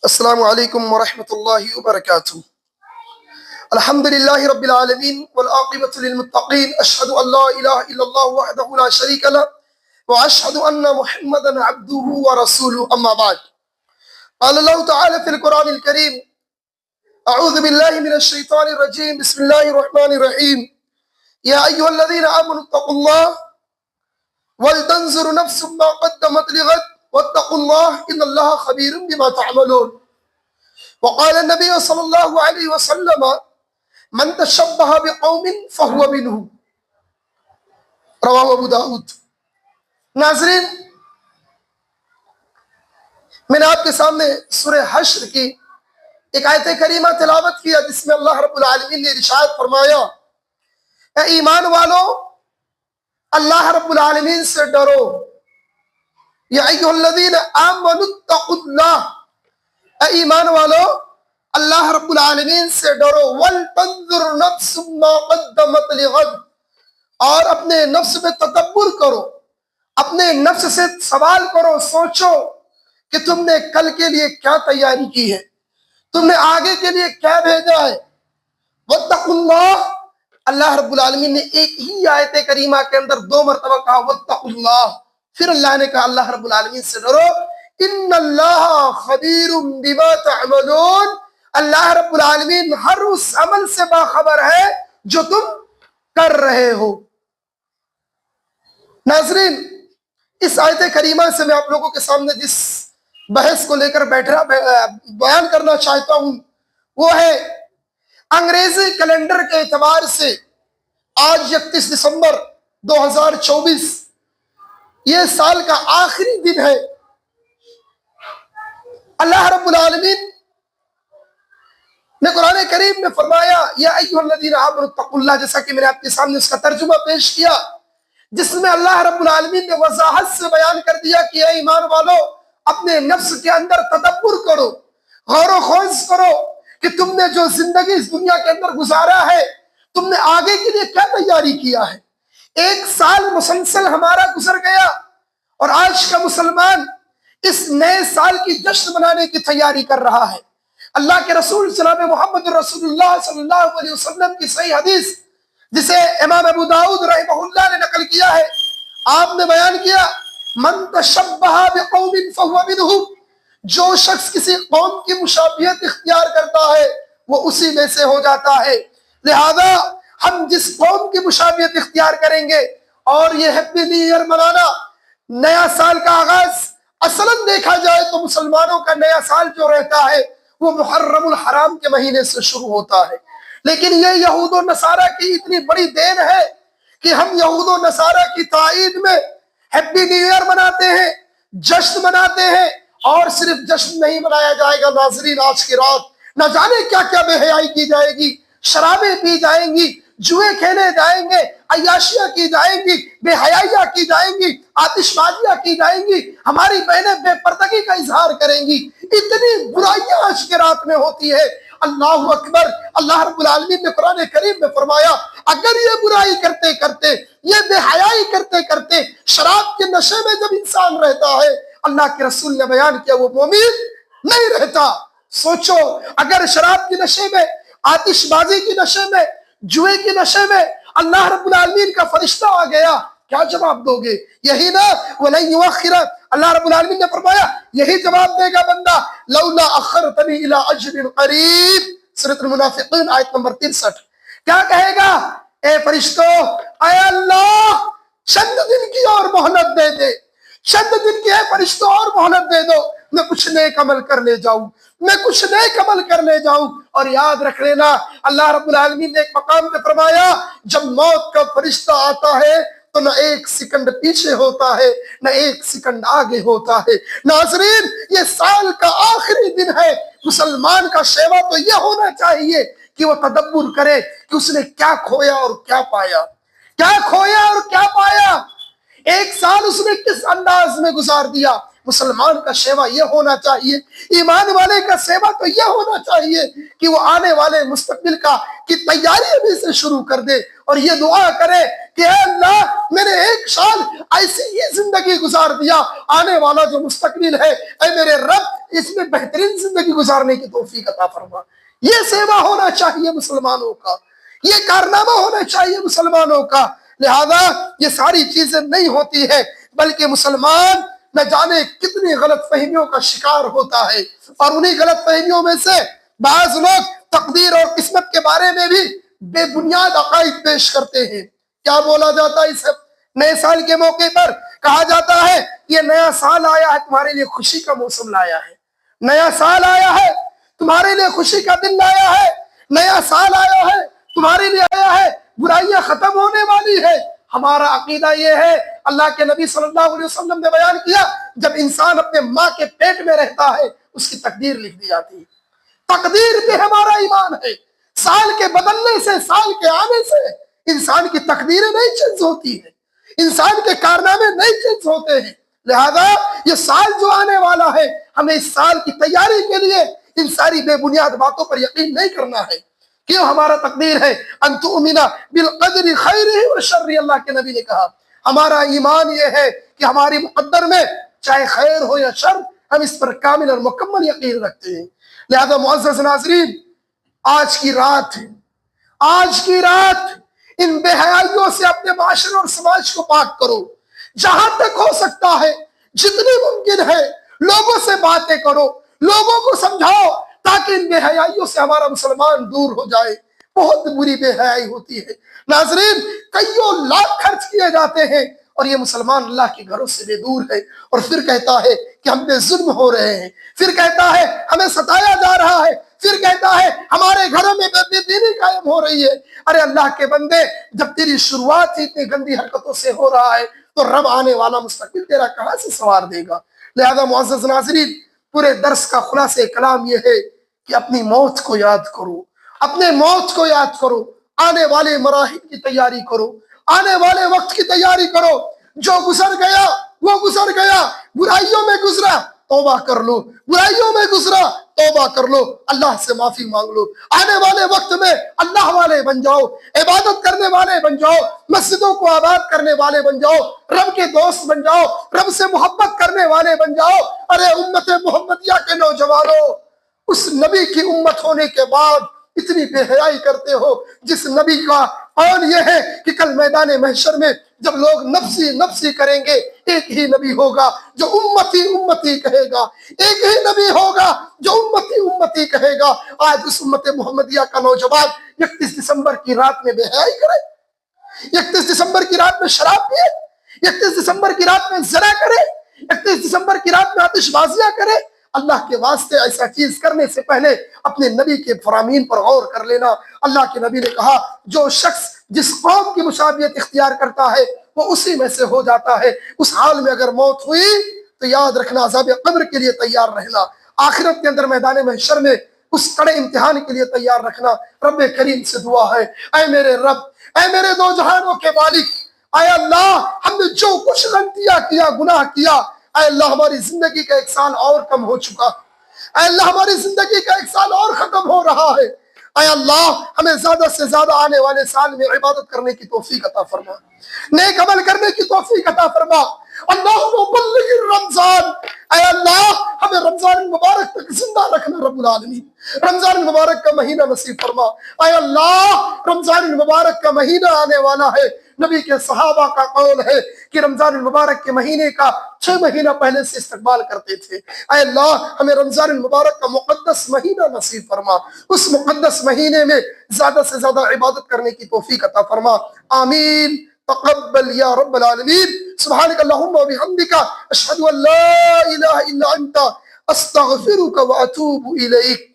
السلام علیکم ورحمۃ اللہ وبرکاتہ۔ الحمد للہ رب العالمین والعاقبۃ للمتقین، اشہد ان لا الہ الا اللہ وحدہ لا شریک لہ واشہد ان محمدا عبدہ ورسولہ، اما بعد۔ قال اللہ تعالی فی القرآن الکریم: اعوذ باللہ من الشیطان الرجیم، بسم اللہ الرحمن الرحیم۔ یا ایھا الذین آمنوا اتقوا اللہ ولتنظر نفس ما قدمت لغد واتقوا اللہ ان اللہ خبیر بما تعملون۔ وقال النبی صلی اللہ علیہ وسلم: من تشبہ بقوم فہو منہم، رواہ ابو داؤد۔ ناظرین، میں نے آپ کے سامنے سورہ حشر کی ایک آیت کریمہ تلاوت کیا، جس میں اللہ رب العالمین نے ارشاد فرمایا: اے ایمان والو، اللہ رب العالمین سے ڈرو۔ یا ایھا الذین آمنوا اتقوا اللہ، اے ایمان والو، اللہ رب العالمین سے ڈرو۔ وَلْتَنظُرْ نَفْسٌ مَا قَدَّمَتْ لِغَدٍ، اور اپنے نفس میں تدبر کرو، اپنے نفس سے سوال کرو، سوچو کہ تم نے کل کے لیے کیا تیاری کی ہے، تم نے آگے کے لیے کیا بھیجا ہے۔ وَاتَّقُوا اللَّهَ، اللہ رب العالمین نے ایک ہی آیت کریمہ کے اندر 2 مرتبہ کہا وَاتَّقُوا اللَّهَ، پھر اللہ نے کہا اللہ رب العالمین سے ڈرو۔ ان اللہ خبیر بما تعملون، اللہ رب العالمین ہر اس عمل سے باخبر ہے جو تم کر رہے ہو۔ ناظرین، اس آیت کریمہ سے میں آپ لوگوں کے سامنے جس بحث کو لے کر بیان کرنا چاہتا ہوں وہ ہے انگریزی کیلنڈر کے اعتبار سے آج 31 دسمبر 2024 یہ سال کا آخری دن ہے۔ اللہ رب العالمین نے قرآن کریم میں فرمایا یا ایھا الذین آمنوا اتقوا اللہ، جیسا کہ میں نے آپ کے سامنے اس کا ترجمہ پیش کیا، جس میں اللہ رب العالمین نے وضاحت سے بیان کر دیا کہ اے ایمان والو، اپنے نفس کے اندر تدبر کرو، غور و خوض کرو کہ تم نے جو زندگی اس دنیا کے اندر گزارا ہے، تم نے آگے کے لیے کیا تیاری کیا ہے۔ 1 سال مسلسل ہمارا گزر گیا اور آج کا مسلمان اس نئے سال کی جشن منانے کی تیاری کر رہا ہے۔ اللہ کے رسول جناب محمد رسول اللہ صلی اللہ علیہ وسلم کی صحیح حدیث، جسے امام ابو داؤد رحمہ اللہ نے نقل کیا ہے، آپ نے بیان کیا: من تشبہ بقوم فہو منہم، جو شخص کسی قوم کی مشابہت اختیار کرتا ہے وہ اسی میں سے ہو جاتا ہے۔ لہذا ہم جس قوم کی مشابہت اختیار کریں گے، اور یہ ہیپی نیو ایئر منانا، نیا سال کا آغاز، اصلاً دیکھا جائے تو مسلمانوں کا نیا سال جو رہتا ہے وہ محرم الحرام کے مہینے سے شروع ہوتا ہے، لیکن یہ یہود و نصارہ کی اتنی بڑی دین ہے کہ ہم یہود و نصارہ کی تائید میں ہیپی نیو ایئر مناتے ہیں، جشن مناتے ہیں، اور صرف جشن نہیں منایا جائے گا ناظرین، آج کی رات نہ جانے کیا کیا بے حیائی کی جائے گی، شرابیں پی جائیں گی، جوئے کھیلے جائیں گے، عیاشیاں کی جائیں گی، بے حیائیاں کی جائیں گی، آتش بازیاں کی جائیں گی، ہماری بہنیں بے پردگی کا اظہار کریں گی۔ اتنی برائیاں آج کے رات میں ہوتی ہے، اللہ اکبر۔ اللہ رب العالمین نے قرآن کریم میں فرمایا اگر یہ برائی کرتے کرتے، یہ بے حیائی کرتے کرتے شراب کے نشے میں جب انسان رہتا ہے، اللہ کے رسول نے بیان کیا وہ مومن نہیں رہتا۔ سوچو، اگر شراب کے نشے میں، آتش بازی کی نشے میں، جوئے کی نشے میں اللہ رب العالمین کا فرشتہ آ گیا، کیا جواب دو گے؟ یہی نا وَلَن يُؤَخِّرَ، اللہ رب العالمین نے فرمایا یہی جواب دے گا بندہ، لولا اخرتنی الی اجل قریب، سورۃ المنافقین آیت نمبر 63۔ کیا کہے گا؟ اے فرشتوں، اے اللہ چند دن کی اور مہلت دے دے، چند دن کی، اے فرشتوں اور مہلت دے دو، میں کچھ نیک عمل کر لے جاؤں، میں کچھ نیک عمل کر لے جاؤں۔ اور یاد رکھ لینا، اللہ رب العالمین نے ایک مقام پہ فرمایا جب موت کا فرشتہ آتا ہے تو نہ 1 سیکنڈ پیچھے ہوتا ہے، نہ 1 سیکنڈ آگے ہوتا ہے۔ ناظرین، یہ سال کا آخری دن ہے، مسلمان کا شیوا تو یہ ہونا چاہیے کہ وہ تدبر کرے کہ اس نے کیا کھویا اور کیا پایا، کیا کھویا اور کیا پایا۔ ایک سال اس نے کس انداز میں گزار دیا۔ مسلمان کا شیوا یہ ہونا چاہیے، ایمان والے کا سیوا تو یہ ہونا چاہیے کہ وہ آنے والے مستقبل کی تیاری ابھی سے شروع کر دے اور یہ دعا کرے کہ اے اللہ میں نے ایک سال ایسی ہی زندگی گزار دیا، آنے والا جو مستقبل ہے اے میرے رب اس میں بہترین زندگی گزارنے کی توفیق عطا فرما۔ یہ سیوا ہونا چاہیے مسلمانوں کا، یہ کارنامہ ہونا چاہیے مسلمانوں کا۔ لہذا یہ ساری چیزیں نہیں ہوتی ہے، بلکہ مسلمان نہ جانے کتنی غلط فہمیوں کا شکار ہوتا ہے، اور انہی غلط فہمیوں میں سے بعض لوگ تقدیر اور قسمت کے بارے میں بھی بے بنیاد عقائد پیش کرتے ہیں۔ کیا بولا جاتا ہے؟ اس نئے سال کے موقع پر کہا جاتا ہے یہ نیا سال آیا ہے، تمہارے لیے خوشی کا موسم لایا ہے، نیا سال آیا ہے تمہارے لیے خوشی کا دن لایا ہے، نیا سال آیا ہے تمہارے لیے آیا ہے، برائیاں ختم ہونے والی ہے۔ ہمارا عقیدہ یہ ہے، اللہ کے نبی صلی اللہ علیہ وسلم نے بیان کیا، جب انسان اپنے ماں کے پیٹ میں رہتا ہے اس کی تقدیر لکھ دی جاتی ہے۔ تقدیر پہ ہمارا ایمان ہے، سال کے بدلنے سے، سال کے آنے سے انسان کی تقدیریں نہیں چینج ہوتی ہیں، انسان کے کارنامے نہیں چینج ہوتے ہیں۔ لہذا یہ سال جو آنے والا ہے ہمیں اس سال کی تیاری کے لیے ان ساری بے بنیاد باتوں پر یقین نہیں کرنا ہے۔ کیوں ہمارا تقدیر ہے ان تؤمن بالقدر خیرہ وشرہ، اللہ کے نبی نے کہا ہمارا ایمان یہ ہے کہ ہماری مقدر میں چاہے خیر ہو یا شر ہم اس پر کامل اور مکمل یقین رکھتے ہیں۔ لہذا معزز ناظرین، آج کی رات ان بے حیائیوں سے اپنے معاشرے اور سماج کو پاک کرو، جہاں تک ہو سکتا ہے جتنی ممکن ہے لوگوں سے باتیں کرو، لوگوں کو سمجھاؤ تاکہ ان بے حیائیوں سے ہمارا مسلمان دور ہو جائے۔ بہت بری بے حیائی ہوتی ہے ناظرین، کئیوں لاکھ خرچ کیے جاتے ہیں اور یہ مسلمان اللہ کے گھروں سے بے دور ہے، اور پھر کہتا ہے کہ ہم پہ ظلم ہو رہے ہیں، پھر کہتا ہے ہمیں ستایا جا رہا ہے، پھر کہتا ہے ہمارے گھروں میں بے دینی قائم ہو رہی ہے۔ ارے اللہ کے بندے، جب تیری شروعات ہی اتنی گندی حرکتوں سے ہو رہا ہے تو رب آنے والا مستقبل تیرا کہاں سے سنوار دے گا؟ لہذا معزز ناظرین، پورے درس کا خلاصہ کلام یہ ہے کہ اپنی موت کو یاد کرو، اپنے موت کو یاد کرو، آنے والے مراحل کی تیاری کرو، آنے والے وقت کی تیاری کرو۔ جو گزر گیا وہ گزر گیا، برائیوں میں گزرا توبہ کر لو، برائیوں میں گزرا توبہ کر لو، اللہ سے معافی مانگ لو۔ آنے والے وقت میں اللہ والے بن جاؤ، عبادت کرنے والے بن جاؤ، مسجدوں کو آباد کرنے والے بن جاؤ، رب کے دوست بن جاؤ، رب سے محبت کرنے والے بن جاؤ۔ ارے امت محمدیہ کے نوجوانوں، اس نبی کی امت ہونے کے بعد اتنی بے حیائی کرتے ہو جس نبی کا قول یہ ہے کہ کل میدان محشر میں جب لوگ نفسی نفسی کریں گے ایک ہی نبی ہوگا جو امتی امتی کہے گا، ایک ہی نبی ہوگا جو امتی امتی کہے گا۔ آج اس امت محمدیہ کا نوجوان 31 دسمبر کی رات میں بے حیائی کرے، 31 دسمبر کی رات میں شراب پیے، 31 دسمبر کی رات میں زنا کرے، 31 دسمبر کی رات میں آتش بازیاں کرے۔ اللہ کے واسطے ایسا چیز کرنے سے پہلے اپنے نبی کے فرامین پر غور کر لینا۔ اللہ کے نبی نے کہا جو شخص جس قوم کی مشابہت اختیار کرتا ہے وہ اسی میں سے ہو جاتا ہے۔ اس حال میں اگر موت ہوئی تو یاد رکھنا عذاب قبر کے لیے تیار رہنا، آخرت کے اندر میدان محشر میں اس کڑے امتحان کے لیے تیار رکھنا۔ رب کریم سے دعا ہے، اے میرے رب، اے میرے دو جہانوں کے مالک، اے اللہ ہم نے جو کچھ غلطیاں کیا، گناہ کیا، اے اللہ ہماری زندگی کا ایک سال اور کم ہو چکا، اے اللہ ہماری زندگی کا ایک سال اور ختم ہو رہا ہے، اے اللہ ہمیں زیادہ سے زیادہ آنے والے سال میں عبادت کرنے کی توفیق عطا فرما، نیک عمل کرنے کی توفیق عطا فرما۔ اللہم بلغ رمضان، اے اللہ ہمیں رمضان المبارک تک زندہ رکھنا رب العالمین، رمضان المبارک کا مہینہ نصیب فرما۔ اے اللہ رمضان المبارک کا مہینہ آنے والا ہے، نبی کے صحابہ کا قول ہے کہ رمضان المبارک کے مہینے کا 6 مہینہ پہلے سے استقبال کرتے تھے۔ اے اللہ ہمیں رمضان المبارک کا مقدس مہینہ نصیب فرما، اس مقدس مہینے میں زیادہ سے زیادہ عبادت کرنے کی توفیق عطا فرما، آمین۔ تقبل یا رب العالمین۔ سبحانک اللہم و بحمدک، اشہد ان لا الہ الا انت، استغفرک و اتوب الیک۔